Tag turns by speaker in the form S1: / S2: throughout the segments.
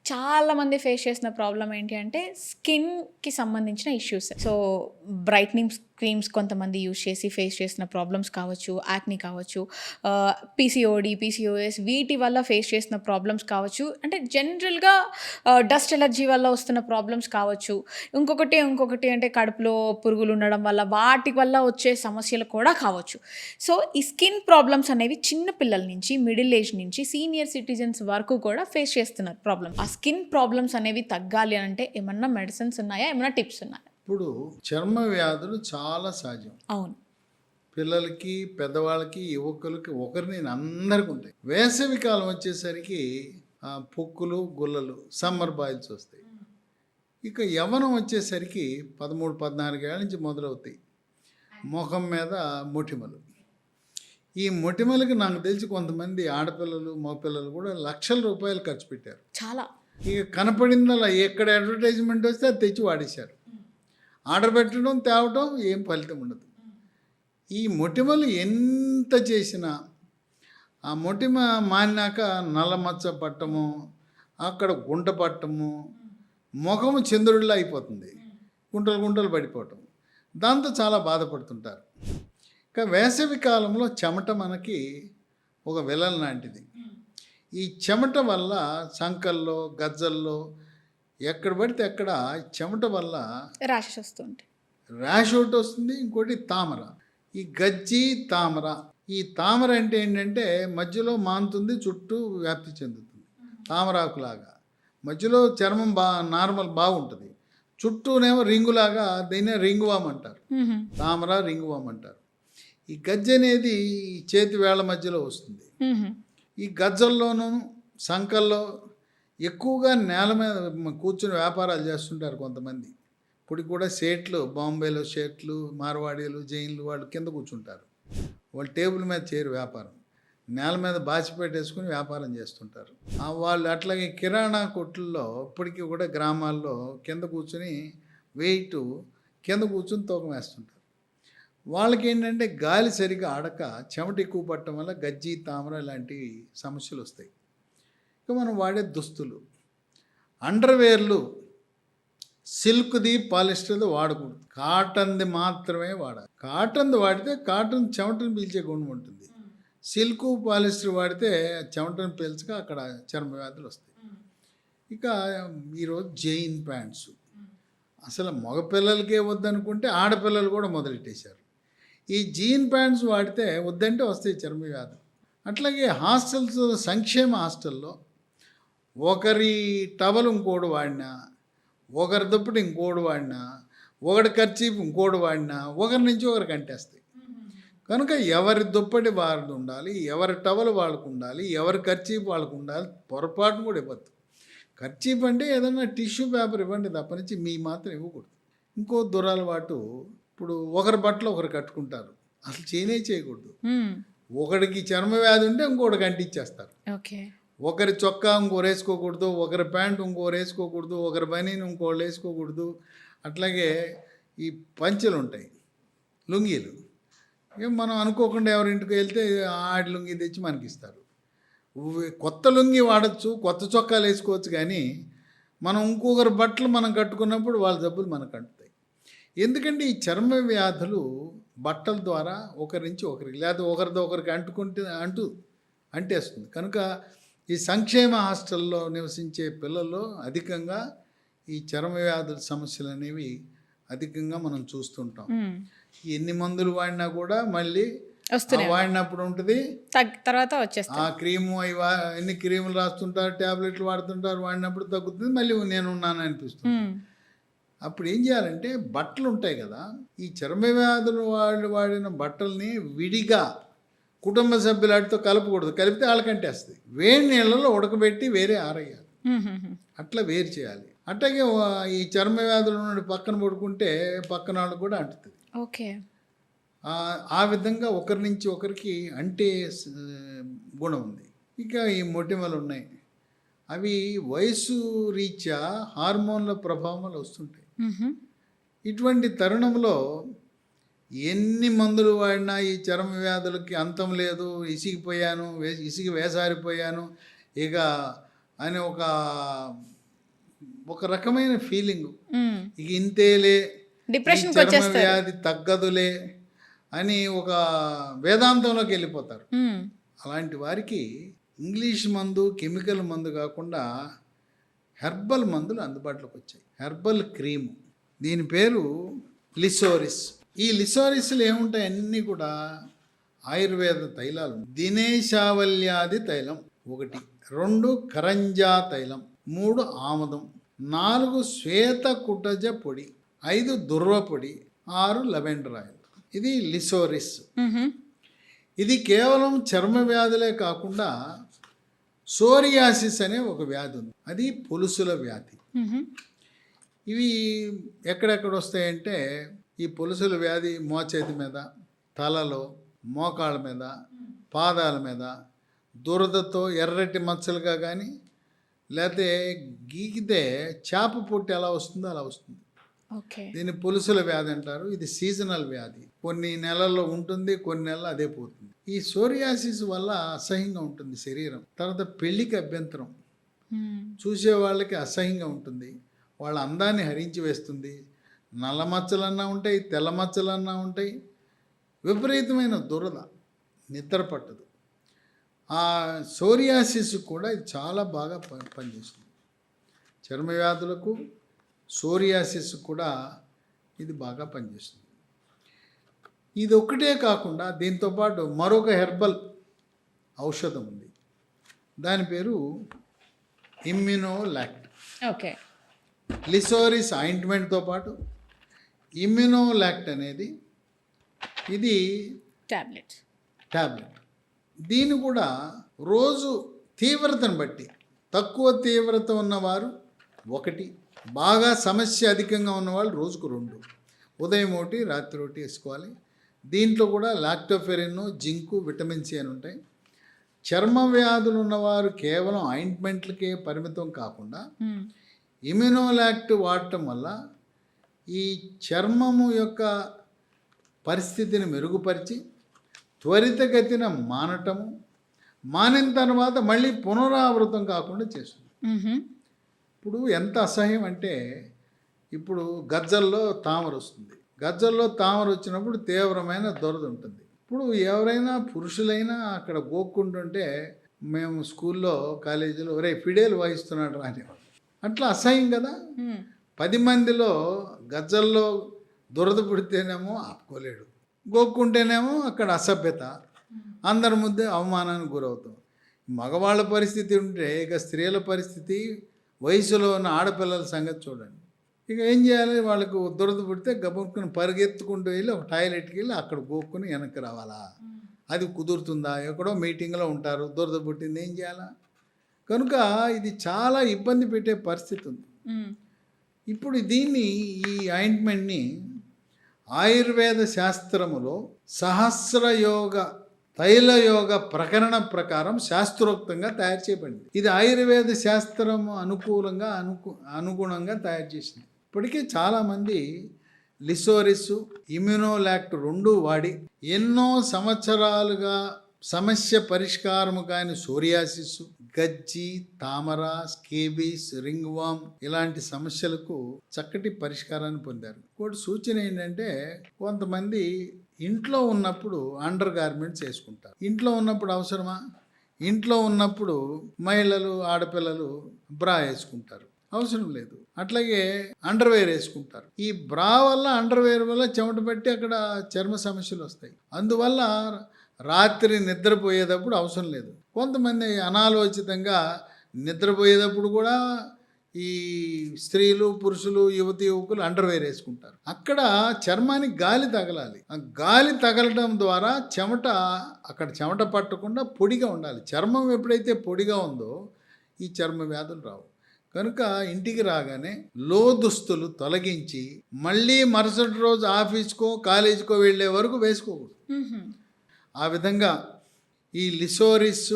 S1: చాలామంది ఫేస్ చేసిన ప్రాబ్లమ్ ఏంటి అంటే స్కిన్‌కి సంబంధించిన ఇష్యూస్. సో, బ్రైట్నింగ్ క్రీమ్స్ కొంతమంది యూజ్ చేసి ఫేస్ చేసిన ప్రాబ్లమ్స్ కావచ్చు, యాక్ని కావచ్చు, పీసీఓడీ, పీసీఓఎస్ వీటి వల్ల ఫేస్ చేసిన ప్రాబ్లమ్స్ కావచ్చు. అంటే జనరల్‌గా డస్ట్ ఎలర్జీ వల్ల వస్తున్న ప్రాబ్లమ్స్ కావచ్చు. ఇంకొకటి అంటే కడుపులో పురుగులు ఉండడం వల్ల వాటి వల్ల వచ్చే సమస్యలు కూడా కావచ్చు. సో, ఈ స్కిన్ ప్రాబ్లమ్స్ అనేవి చిన్న పిల్లల నుంచి, మిడిల్ ఏజ్ నుంచి సీనియర్ సిటిజన్స్ వరకు కూడా ఫేస్ చేస్తున్నారు ప్రాబ్లమ్. ఆ స్కిన్ ప్రాబ్లమ్స్ అనేవి తగ్గాలి అంటే ఏమన్నా మెడిసిన్స్ ఉన్నాయా? ఏమన్నా టిప్స్ ఉన్నాయా?
S2: ఇప్పుడు చర్మ వ్యాధులు చాలా సహజం.
S1: అవును.
S2: పిల్లలకి, పెద్దవాళ్ళకి, యువకులకి ఒకరిని అందరికీ ఉంటాయి. వేసవి కాలం వచ్చేసరికి పొక్కులు, గుల్లలు, సమ్మర్ బాయిల్స్ వస్తాయి. ఇక యవ్వనం వచ్చేసరికి 13, 14 ఏళ్ళ నుంచి మొదలవుతాయి. ముఖం మీద మొటిమలు. ఈ మొటిమలకి నాకు తెలిసి కొంతమంది ఆడపిల్లలు, మగపిల్లలు కూడా లక్షల రూపాయలు ఖర్చు పెట్టారు.
S1: చాలా.
S2: ఇక కనపడిందలా ఎక్కడ అడ్వర్టైజ్మెంట్ వస్తే అది తెచ్చి వాడేశారు. ఆర్డర్ పెట్టడం, తేవటం, ఏం ఫలితం ఉండదు. ఈ మొటిమలు ఎంత చేసినా ఆ మొటిమ మానినాక నల్లమచ్చ పట్టము, అక్కడ గుంట పట్టము, ముఖము చంద్రుడిలా అయిపోతుంది, గుంటలు గుంటలు పడిపోవటం. దాంతో చాలా బాధపడుతుంటారు. ఇంకా వేసవి కాలంలో చెమట మనకి ఒక విలన్ లాంటిది. ఈ చెమట వల్ల సంకల్లో, గజ్జల్లో ఎక్కడ పడితే అక్కడ చెమట వల్ల
S1: ర్యాషెస్ వస్తుంటాయి.
S2: ర్యాష్ ఒకటి వస్తుంది. ఇంకోటి తామర. ఈ గజ్జి, తామర. ఈ తామర అంటే ఏంటంటే మధ్యలో మానుతుంది, చుట్టూ వ్యాప్తి చెందుతుంది, తామరాకులాగా. మధ్యలో చర్మం నార్మల్ బాగుంటుంది, చుట్టూనేమో రింగులాగా. దీన్నే రింగువామ్ అంటారు. తామర, రింగువామ్ అంటారు. ఈ గజ్జి అనేది ఈ చేతి వేళ్ల మధ్యలో వస్తుంది. ఈ గజ్జల్లోనూ, సంకల్లో ఎక్కువగా నేల మీద కూర్చుని వ్యాపారాలు చేస్తుంటారు కొంతమంది. ఇప్పుడు కూడా షేట్లు, బాంబేలో షేట్లు, మార్వాడీలు, జైన్లు వాళ్ళు కింద కూర్చుంటారు. వాళ్ళు టేబుల్ మీద చేయరు వ్యాపారం, నేల మీద బాచిపెట్టేసుకుని వ్యాపారం చేస్తుంటారు. వాళ్ళు అట్లాగే కిరాణా కొట్లలో ఇప్పటికీ కూడా గ్రామాల్లో కింద కూర్చుని వెయిట్ కింద కూర్చుని తూకం వేస్తుంటారు. వాళ్ళకి ఏంటంటే గాలి సరిగ్గా ఆడక చెమట ఎక్కువ పట్టడం వల్ల గజ్జి, తామర ఇలాంటి సమస్యలు వస్తాయి. ఇక మనం వాడే దుస్తులు, అండర్వేర్లు సిల్క్ది, పాలిస్టర్ది వాడకూడదు. కాటన్ది మాత్రమే వాడాలి. కాటన్ది వాడితే కాటన్ చెమటను పీల్చే గుణం ఉంటుంది. సిల్క్, పాలిస్టర్ వాడితే చెమటను పీల్చక అక్కడ చర్మ వ్యాధులు వస్తాయి. ఇక ఈరోజు జైన్ ప్యాంట్స్ అసలు మగపిల్లలకే వద్దనుకుంటే ఆడపిల్లలు కూడా మొదలెట్టేశారు. ఈ జీన్ ప్యాంట్స్ వాడితే వద్దంటే వస్తాయి చర్మ వ్యాధులు. అట్లాగే హాస్టల్స్, సంక్షేమ హాస్టల్లో ఒకరి టవల్ ఇంకోడు వాడినా, ఒకరి దుప్పటి ఇంకోడు వాడినా, ఒకటి కర్చీఫ్ ఇంకోడు వాడినా ఒకరి నుంచి ఒకరికి అంటేస్తాయి. కనుక ఎవరి దుప్పటి వారికి ఉండాలి, ఎవరి టవల్ వాళ్ళకు ఉండాలి, ఎవరి కర్చీఫ్ వాళ్ళకు ఉండాలి. పొరపాటును కూడా ఇవ్వద్దు. కర్చీఫ్ అంటే ఏదైనా టిష్యూ పేపర్ ఇవ్వండి తప్పనించి మీ మాత్రం ఇవ్వకూడదు. ఇంకో దురలవాటు, ఇప్పుడు ఒకరి బట్టలు ఒకరు కట్టుకుంటారు, అసలు చేయకూడదు. ఒకడికి చర్మ వ్యాధి ఉంటే ఇంకోటికి అంటించేస్తారు. ఒకరి చొక్కా ఇంకోరు వేసుకోకూడదు, ఒకరి ప్యాంటు ఇంకోరు వేసుకోకూడదు, ఒకరి బనీని ఇంకోళ్ళు వేసుకోకూడదు. అట్లాగే ఈ పంచెలు ఉంటాయి, లుంగీలు. మనం అనుకోకుండా ఎవరింటికి వెళ్తే ఆడి లుంగి తెచ్చి మనకిస్తారు. కొత్త లుంగి వాడచ్చు, కొత్త చొక్కాలు వేసుకోవచ్చు, కానీ మనం ఇంకొకరి బట్టలు మనం కట్టుకున్నప్పుడు వాళ్ళ జబ్బులు మనకు అంటుతాయి. ఎందుకంటే ఈ చర్మ వ్యాధులు బట్టల ద్వారా ఒకరి నుంచి ఒకరికి, లేదా ఒకరితో ఒకరికి అంటేస్తుంది. కనుక ఈ సంక్షేమ హాస్టల్లో నివసించే పిల్లల్లో అధికంగా ఈ చర్మ వ్యాధుల సమస్యలు అనేవి అధికంగా మనం చూస్తుంటాం. ఎన్ని మందులు వాడినా కూడా మళ్ళీ వాడినప్పుడు ఉంటుంది,
S1: తర్వాత వచ్చేస్తుంది.
S2: ఆ క్రీము, ఎన్ని క్రీములు రాస్తుంటారు, ట్యాబ్లెట్లు వాడుతుంటారు, వాడినప్పుడు తగ్గుతుంది, మళ్ళీ నేను ఉన్నాను అనిపిస్తుంది. అప్పుడు ఏం చేయాలంటే బట్టలు ఉంటాయి కదా, ఈ చర్మ వ్యాధులు వాళ్ళు వాడిన బట్టల్ని విడిగా కుటుంబ సభ్యులతో కలపకూడదు. కలిపితే వాళ్ళకంటేస్తుంది. వేడి నీళ్ళలో ఉడకబెట్టి వేరే ఆరేయాలి. అట్లా వేరు చేయాలి. అట్లాగే ఈ చర్మ వ్యాధుల నుండి పక్కన పడుకుంటే పక్కన వాళ్ళకు కూడా అంటుతుంది.
S1: ఓకే.
S2: ఆ విధంగా ఒకరి నుంచి ఒకరికి అంటే గుణం ఉంది. ఇక ఈ మొటిమలు ఉన్నాయి, అవి వయసు రీత్యా హార్మోన్ల ప్రభావం వస్తుంటాయి. ఇటువంటి తరుణంలో ఎన్ని మందులు వాడినా ఈ చర్మ వ్యాధులకి అంతం లేదు. ఇసిగి వేసారిపోయాను ఇక అని ఒక ఒక రకమైన ఫీలింగ్,
S1: మ్మ్.
S2: ఇక ఇంతేలే, ఈ
S1: డిప్రెషన్కి
S2: చర్మ
S1: వచ్చేస్తారు.
S2: వ్యాధి తగ్గదులే అని ఒక వేదాంతంలోకి వెళ్ళిపోతారు.
S1: మ్మ్.
S2: అలాంటి వారికి ఇంగ్లీష్ మందు, కెమికల్ మందు కాకుండా హెర్బల్ మందులు అందుబాటులోకి వచ్చాయి. హెర్బల్ క్రీము, దీని పేరు లిసోరిస్. ఈ లిసోరిస్లు ఏముంటాయి? అన్నీ కూడా ఆయుర్వేద తైలాలు. దినేశావల్యాది తైలం 1, 2 కరంజా తైలం, 3 ఆముదం, 4 శ్వేత కుటజ పొడి, 5 దుర్వ పొడి, 6 లెవెండర్ ఆయిల్. ఇది లిసోరిస్.
S1: మ్మ్.
S2: ఇది కేవలం చర్మ వ్యాధులే కాకుండా సోరియాసిస్ అనే ఒక వ్యాధి ఉంది, అది పొలుసుల వ్యాధి.
S1: మ్మ్.
S2: ఇవి ఎక్కడెక్కడ వస్తాయంటే ఈ పొలుసుల వ్యాధి మోచేతి మీద, తలలో, మోకాళ్ళ మీద, పాదాల మీద దురదతో ఎర్రటి మచ్చలుగా కానీ, లేకపోతే గీకితే చేప పొట్టు ఎలా వస్తుందో అలా వస్తుంది.
S1: ఓకే.
S2: దీన్ని పొలుసుల వ్యాధి అంటారు. ఇది సీజనల్ వ్యాధి, కొన్ని నెలల్లో ఉంటుంది, కొన్ని నెలలు అదే పోతుంది. ఈ సోరియాసిస్ వల్ల అసహ్యంగా ఉంటుంది శరీరం. తర్వాత పెళ్ళికి అభ్యంతరం,
S1: మ్మ్.
S2: చూసే వాళ్ళకి అసహ్యంగా ఉంటుంది, వాళ్ళ అందాన్ని హరించి వేస్తుంది. నల్ల మచ్చలన్నా ఉంటాయి, తెల్ల మచ్చలన్నా ఉంటాయి, విపరీతమైన దురద, నిద్ర పట్టదు. ఆ సోరియాసిస్ కూడా ఇది చాలా బాగా పనిచేస్తుంది. చర్మ వ్యాధులకు, సోరియాసిస్ కూడా ఇది బాగా పనిచేస్తుంది. ఇది ఒక్కటే కాకుండా దీంతోపాటు మరొక హెర్బల్ ఔషధం ఉంది, దాని పేరు ఇమ్యునోలాక్ట్.
S1: ఓకే.
S2: లిసోరిస్ ఆయింట్మెంట్తో పాటు ఇమ్యునోలాక్ట్ అనేది ఇది
S1: టాబ్లెట్స్.
S2: ట్యాబ్లెట్. దీన్ని కూడా రోజు తీవ్రతను బట్టి, తక్కువ తీవ్రత ఉన్నవారు 1, బాగా సమస్య అధికంగా ఉన్నవాళ్ళు రోజుకు 2, ఉదయం 1, రాత్రి 1 వేసుకోవాలి. దీంట్లో కూడా లాక్టోఫెరిన్, జింకు, విటమిన్ సి అని ఉంటాయి. చర్మ వ్యాధులు ఉన్నవారు కేవలం ఆయింట్మెంట్లకే పరిమితం కాకుండా
S1: మ్మ్.
S2: ఇమ్యునోలాక్ట్ వాడటం వల్ల ఈ చర్మము యొక్క పరిస్థితిని మెరుగుపరిచి త్వరితగతిన మానటము, మానిన తర్వాత మళ్ళీ పునరావృతం కాకుండా చేస్తుంది.
S1: మ్మ్.
S2: ఇప్పుడు ఎంత అసహ్యం అంటే, ఇప్పుడు గజ్జల్లో తామర వస్తుంది. గజ్జల్లో తామర వచ్చినప్పుడు తీవ్రమైన దురద ఉంటుంది. ఇప్పుడు ఎవరైనా పురుషులైనా అక్కడ గోక్కుంటుంటే మేము స్కూల్లో, కాలేజీలో ఒరే ఫిడేలు వాయిస్తున్నాడు అనేవాడు. అట్లా అసహ్యం కదా.
S1: మ్మ్.
S2: 10 మందిలో గజ్జల్లో దురద పుడితేనేమో ఆపుకోలేడు, గోక్కుంటేనేమో అక్కడ అసభ్యత, అందరి ముందే అవమానానికి గురవుతాం. మగవాళ్ళ పరిస్థితి ఉంటే ఇక స్త్రీల పరిస్థితి, వయసులో ఉన్న ఆడపిల్లల సంగతి చూడండి. ఇక ఏం చేయాలి? వాళ్ళకు దురద పుడితే గబుక్కుని పరిగెత్తుకుంటూ వెళ్ళి ఒక టాయిలెట్కి వెళ్ళి అక్కడ గోక్కుని వెనక్కి రావాలా? అది కుదురుతుందా? ఎక్కడో మీటింగ్లో ఉంటారు, దురద పుట్టింది, ఏం చేయాలా? కనుక ఇది చాలా ఇబ్బంది పెట్టే పరిస్థితి ఉంది.
S1: మ్మ్.
S2: ఇప్పుడు దీన్ని, ఈ ఆయింట్మెంట్ని ఆయుర్వేద శాస్త్రములో సహస్రయోగ తైలయోగ ప్రకరణ ప్రకారం శాస్త్రోక్తంగా తయారు చేయబడింది. ఇది ఆయుర్వేద శాస్త్రం అనుగుణంగా తయారు చేసింది. ఇప్పటికీ చాలామంది లిసోరిస్, ఇమ్యునోలాక్ట్ 2 వాడి ఎన్నో సంవత్సరాలుగా సమస్య పరిష్కారము కాని సోరియాసిస్, గజ్జి, తామర, స్కేబీస్, రింగ్ వామ్ ఇలాంటి సమస్యలకు చక్కటి పరిష్కారాన్ని పొందారు. ఇంకోటి సూచన ఏంటంటే, కొంతమంది ఇంట్లో ఉన్నప్పుడు అండర్ గార్మెంట్స్ వేసుకుంటారు. ఇంట్లో ఉన్నప్పుడు అవసరమా? ఇంట్లో ఉన్నప్పుడు మహిళలు, ఆడపిల్లలు బ్రా వేసుకుంటారు, అవసరం లేదు. అట్లాగే అండర్వేర్ వేసుకుంటారు. ఈ బ్రా వల్ల, అండర్వేర్ వల్ల చెమట పట్టి అక్కడ చర్మ సమస్యలు వస్తాయి. అందువల్ల రాత్రి నిద్రపోయేటప్పుడు అవసరం లేదు. కొంతమంది అనాలోచితంగా నిద్రపోయేటప్పుడు కూడా ఈ స్త్రీలు, పురుషులు, యువకులు అండర్వేర్ వేసుకుంటారు. అక్కడ చర్మానికి గాలి తగలాలి. ఆ గాలి తగలడం ద్వారా అక్కడ చెమట పట్టకుండా పొడిగా ఉండాలి. చర్మం ఎప్పుడైతే పొడిగా ఉందో ఈ చర్మ వ్యాధులు రావు. కనుక ఇంటికి రాగానే లో దుస్తులు తొలగించి మళ్ళీ మరుసటి రోజు ఆఫీస్కో, కాలేజీకో వెళ్ళే వరకు వేసుకోకూడదు.
S1: మ్మ్.
S2: ఆ విధంగా ఈ లిసోరిస్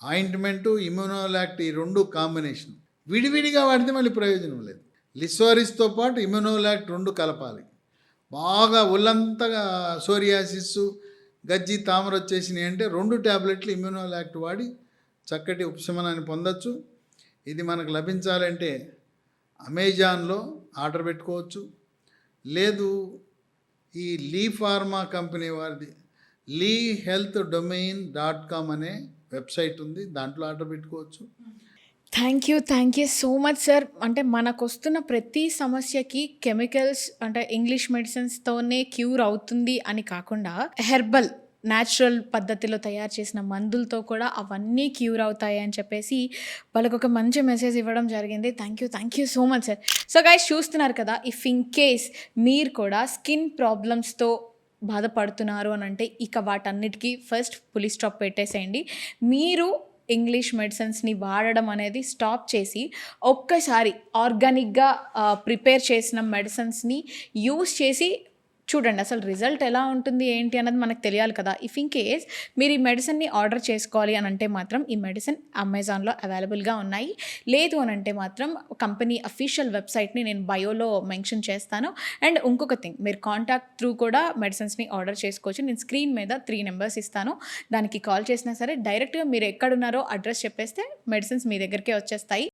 S2: ఆయింట్మెంటు, ఇమ్యునోలాక్ట్ ఈ 2 కాంబినేషన్ విడివిడిగా వాడితే మళ్ళీ ప్రయోజనం లేదు. లిసోరిస్తో పాటు ఇమ్యునోలాక్ట్ 2 కలపాలి. బాగా ఒళ్ళంతగా సోరియాసిస్, గజ్జి, తామర వచ్చేసినాయి అంటే 2 ట్యాబ్లెట్లు ఇమ్యునోలాక్ట్ వాడి చక్కటి ఉపశమనాన్ని పొందొచ్చు. ఇది మనకు లభించాలంటే అమెజాన్లో ఆర్డర్ పెట్టుకోవచ్చు. లేదు ఈ లీ ఫార్మా కంపెనీ వారిది lehealthdomain.com అనే వెబ్సైట్ ఉంది, దాంట్లో ఆర్డర్ పెట్టుకోవచ్చు.
S1: Thank you so much sir. అంటే మనకొస్తున్న ప్రతి సమస్యకి కెమికల్స్ అంటే ఇంగ్లీష్ మెడిసిన్స్తోనే క్యూర్ అవుతుంది అని కాకుండా హెర్బల్ న్యాచురల్ పద్ధతిలో తయారు చేసిన మందులతో కూడా అవన్నీ క్యూర్ అవుతాయి అని చెప్పేసి వాళ్ళకొక మంచి మెసేజ్ ఇవ్వడం జరిగింది. Thank you so much sir. So guys చూస్తున్నారు కదా, ఇఫ్ ఇన్ కేస్ మీరు కూడా స్కిన్ ప్రాబ్లమ్స్తో బాధపడుతున్నారు అని అంటే ఇక వాటన్నిటికీ ఫస్ట్ పులి స్టాప్ పెట్టేసేయండి. మీరు ఇంగ్లీష్ మెడిసిన్స్ని వాడడం అనేది స్టాప్ చేసి ఒక్కసారి ఆర్గానిక్గా ప్రిపేర్ చేసిన మెడిసిన్స్ని యూస్ చేసి చూడండి, అసలు రిజల్ట్ ఎలా ఉంటుంది ఏంటి అన్నది మనకు తెలియాలి కదా. ఇఫ్ ఇన్ కేస్ మీరు ఈ మెడిసిన్ని ఆర్డర్ చేసుకోవాలి అని అంటే మాత్రం ఈ మెడిసిన్ అమెజాన్లో అవైలబుల్గా ఉన్నాయి. లేదు అని అంటే మాత్రం కంపెనీ అఫీషియల్ వెబ్సైట్ని నేను బయోలో మెన్షన్ చేస్తాను. అండ్ ఇంకొక థింగ్, మీరు కాంటాక్ట్ త్రూ కూడా మెడిసిన్స్ని ఆర్డర్ చేసుకోవచ్చు. నేను స్క్రీన్ మీద 3 నెంబర్స్ ఇస్తాను, దానికి కాల్ చేసినా సరే డైరెక్ట్గా మీరు ఎక్కడున్నారో అడ్రస్ చెప్పేస్తే మెడిసిన్స్ మీ దగ్గరికే వచ్చేస్తాయి.